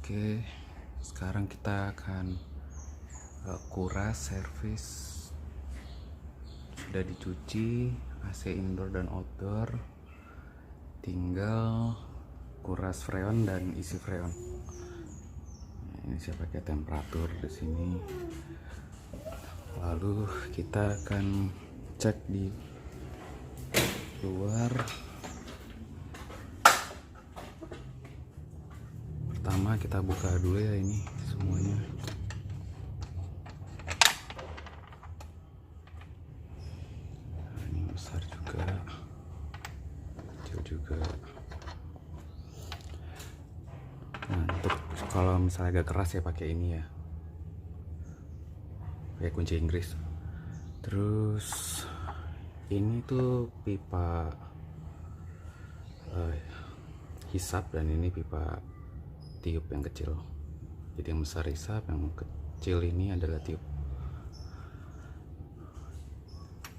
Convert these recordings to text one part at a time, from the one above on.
Oke, sekarang kita akan kuras servis. Sudah dicuci AC indoor dan outdoor, tinggal kuras freon dan isi freon. Ini saya pakai temperatur di sini. Lalu kita akan cek di luar. Pertama kita buka dulu ya ini semuanya. Nah, ini besar juga, kecil juga. Nah, untuk kalau misalnya agak keras ya pakai ini ya, pakai kunci Inggris. Terus ini tuh pipa hisap dan ini pipa tiup yang kecil. Jadi yang besar hisap, yang kecil ini adalah tiup.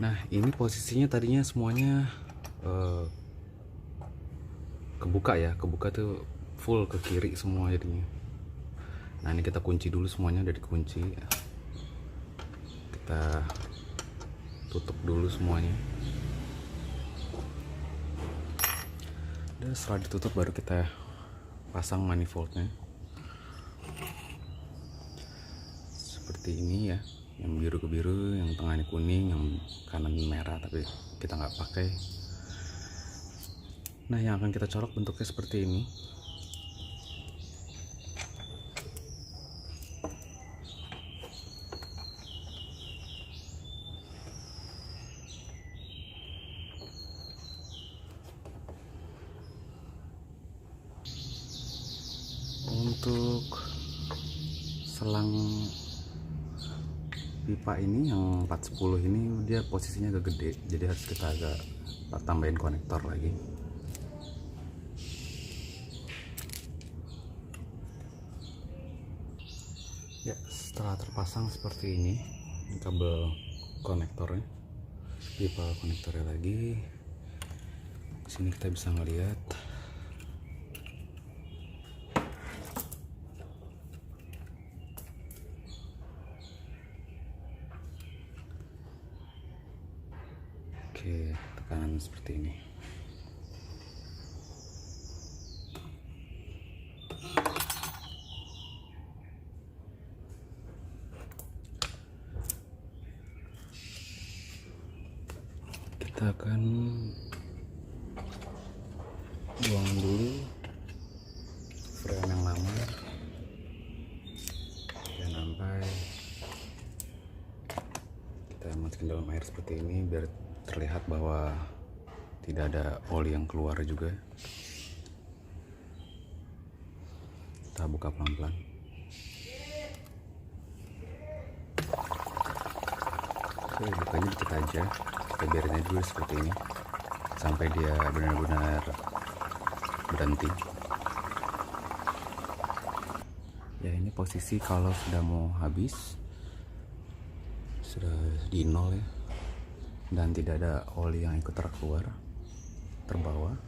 Nah, ini posisinya tadinya semuanya kebuka ya, kebuka tuh full ke kiri semua jadinya. Nah, ini kita kunci dulu, semuanya udah dikunci. Kita tutup dulu semuanya. Dan setelah ditutup baru kita pasang manifoldnya seperti ini ya, yang biru ke biru, yang tengah ini kuning, yang kanan merah tapi kita nggak pakai. Nah, yang akan kita colok bentuknya seperti ini. Untuk selang pipa ini yang 410 ini dia posisinya agak gede, jadi harus kita agak tambahin konektor lagi. Ya, setelah terpasang seperti ini kabel konektornya, pipa konektornya lagi. Di sini kita bisa ngelihat tekanan seperti ini. Kita akan buang dulu freon yang lama dan sampai kita masukin dalam air seperti ini biar terlihat bahwa tidak ada oli yang keluar juga. Kita buka pelan-pelan. Oke, bukanya dikit aja, kita biarin aja dulu seperti ini sampai dia benar-benar berhenti. Ya, ini posisi kalau sudah mau habis, sudah di nol ya, dan tidak ada oli yang ikut terbawa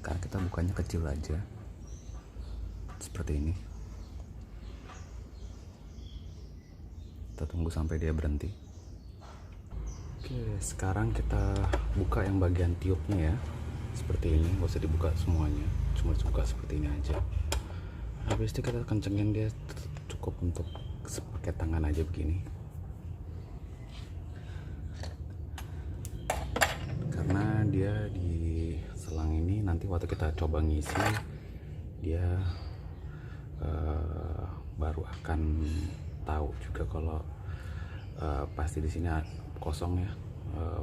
karena kita bukanya kecil aja seperti ini. Kita tunggu sampai dia berhenti. Oke, sekarang kita buka yang bagian tiupnya ya, seperti ini. Gak usah dibuka semuanya, cuma dibuka seperti ini aja. Habis itu kita kencengin dia, cukup untuk pakai tangan aja begini. Karena dia di selang ini nanti waktu kita coba ngisi dia baru akan tahu juga kalau pasti di sini kosong ya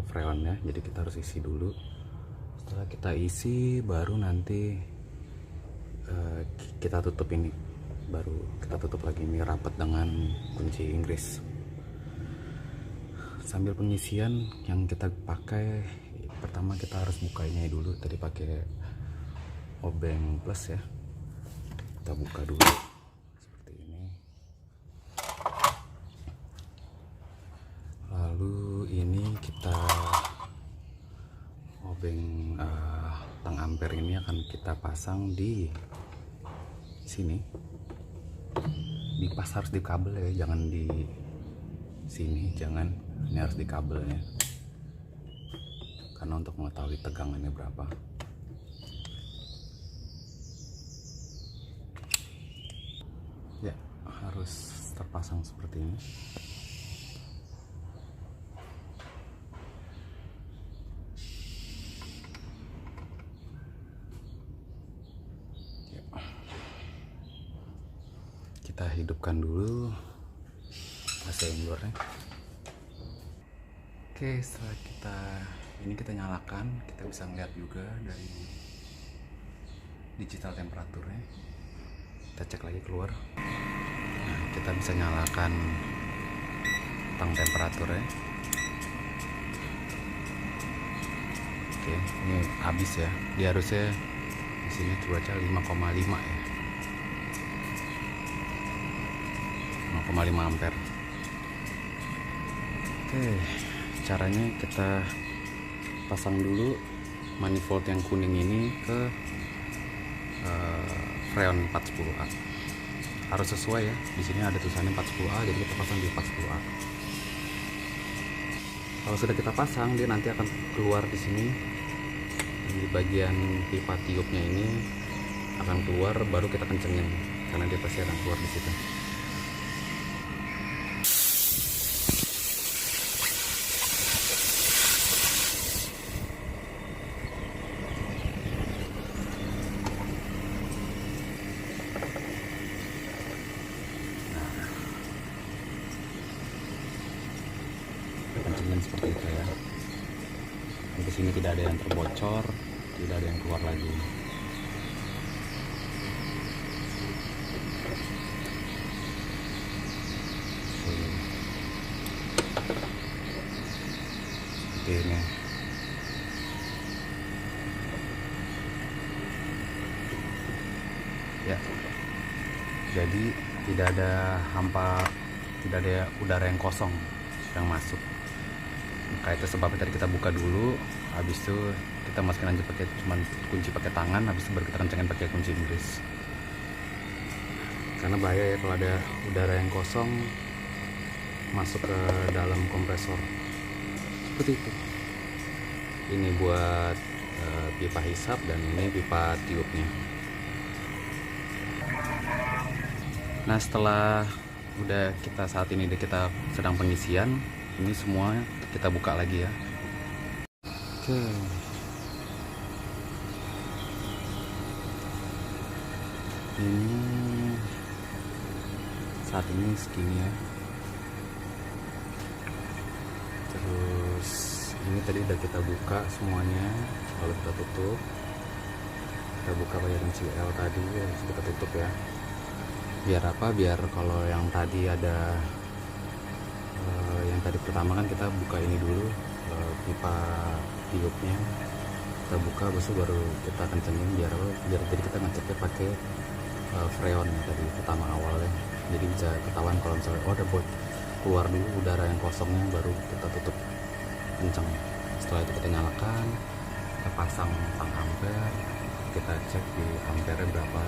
freonnya. Jadi kita harus isi dulu. Setelah kita isi baru nanti kita tutup ini, baru kita tutup lagi ini rapat dengan kunci Inggris. Sambil pengisian yang kita pakai, pertama kita harus bukanya dulu. Tadi pakai obeng plus ya, kita buka dulu seperti ini. Lalu ini kita obeng tang ampere ini akan kita pasang di sini. Dipas harus di kabel ya, jangan di sini, jangan, ini harus di kabelnya karena untuk mengetahui tegangannya berapa. Ya, harus terpasang seperti ini. Ya. Kita hidupkan dulu AC indoornya. Oke, setelah kita nyalakan, kita bisa melihat juga dari digital temperaturnya. Kita cek lagi keluar. Nah, kita bisa nyalakan tang temperaturnya. Oke, ini habis ya. Dia harusnya di sini cuaca 5,5 ya. 5,5 ampere. Oke, caranya kita pasang dulu manifold yang kuning ini ke freon 410A. Harus sesuai ya. Di sini ada tulisannya 410A, jadi kita pasang di 410A. Kalau sudah kita pasang, dia nanti akan keluar di sini. Di bagian pipa tiupnya ini akan keluar, baru kita kencengin karena dia pasti akan keluar di situ. Kencengin seperti itu ya. Di sini tidak ada yang terbocor, tidak ada yang keluar lagi. Seperti ini. Ya. Jadi tidak ada hampa, tidak ada udara yang kosong yang masuk. Maka itu sebabnya tadi kita buka dulu, habis itu kita masukin aja pakai cuman kunci pakai tangan, habis itu baru kita kencengin pakai kunci Inggris. Karena bahaya ya kalau ada udara yang kosong masuk ke dalam kompresor. Seperti itu. Ini buat pipa hisap dan ini pipa tiupnya. Nah, setelah udah saat ini kita sedang pengisian, ini semua kita buka lagi ya. Oke. Ini saat ini segini ya. Terus ini tadi udah kita buka semuanya, lalu kita tutup. Kita buka pakai kunci L tadi, harus kita tutup ya. Biar apa? Biar kalau yang tadi ada yang tadi pertama kan kita buka ini dulu pipa tiupnya, kita buka besok baru kita kencengin biar jadi kita ngeceknya pakai freon tadi pertama awalnya, jadi bisa ketahuan kalau misalnya ada buat keluar dulu udara yang kosongnya, baru kita tutup kenceng. Setelah itu kita nyalakan, kita pasang tang ampere, kita cek di ampere berapa.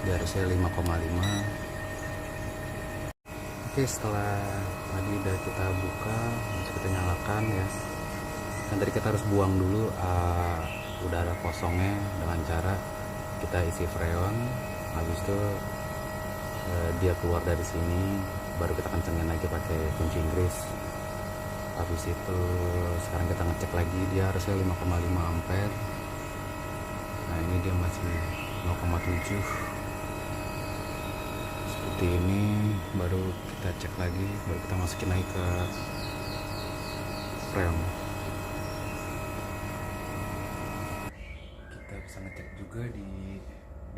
Dia harusnya 5,5. Oke, setelah tadi udah kita buka, kita nyalakan ya. Dan tadi kita harus buang dulu udara kosongnya dengan cara kita isi freon. Habis itu dia keluar dari sini, baru kita kencengin lagi pakai kunci Inggris. Habis itu sekarang kita ngecek lagi, dia harusnya 5,5 ampere. Nah, ini dia masih 0,7. Seperti ini, baru kita cek lagi, baru kita masukin lagi ke freon. Kita bisa ngecek juga di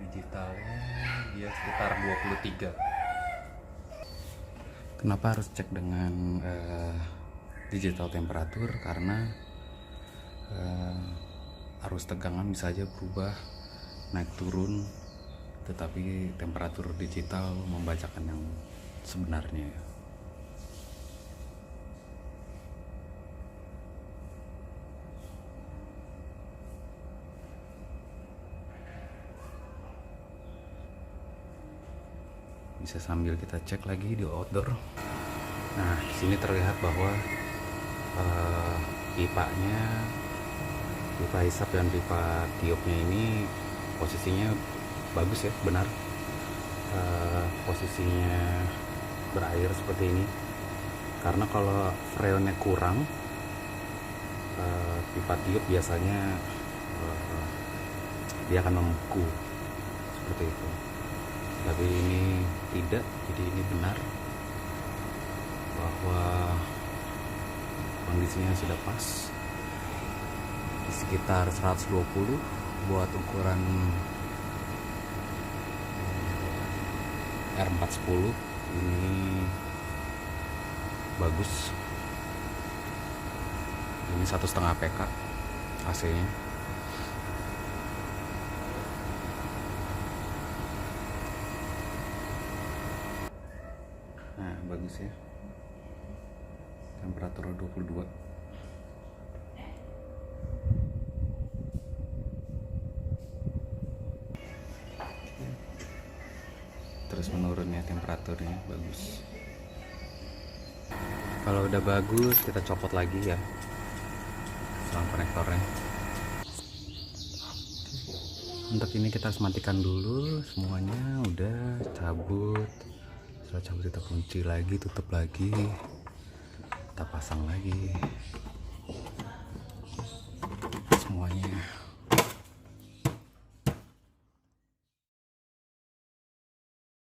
digitalnya, dia sekitar 23. Kenapa harus cek dengan digital temperatur? Karena arus tegangan bisa aja berubah, naik turun, tetapi temperatur digital membacakan yang sebenarnya. bisa sambil kita cek lagi di outdoor. Nah, di sini terlihat bahwa pipanya, pipa hisap dan pipa tiupnya ini posisinya bagus ya, benar. Posisinya berair seperti ini, karena kalau freonnya kurang, pipa tiup biasanya dia akan membeku seperti itu, tapi ini tidak. Jadi ini benar bahwa kondisinya sudah pas di sekitar 120 buat ukuran R410. Ini bagus. Ini 1,5 PK AC-nya. Nah, bagus ya. Temperatur 22. Terus menurunnya temperaturnya bagus. Kalau udah bagus, kita copot lagi ya selang konektornya. Untuk ini kita harus matikan dulu semuanya. Udah cabut. Setelah cabut kita kunci lagi, tutup lagi, kita pasang lagi.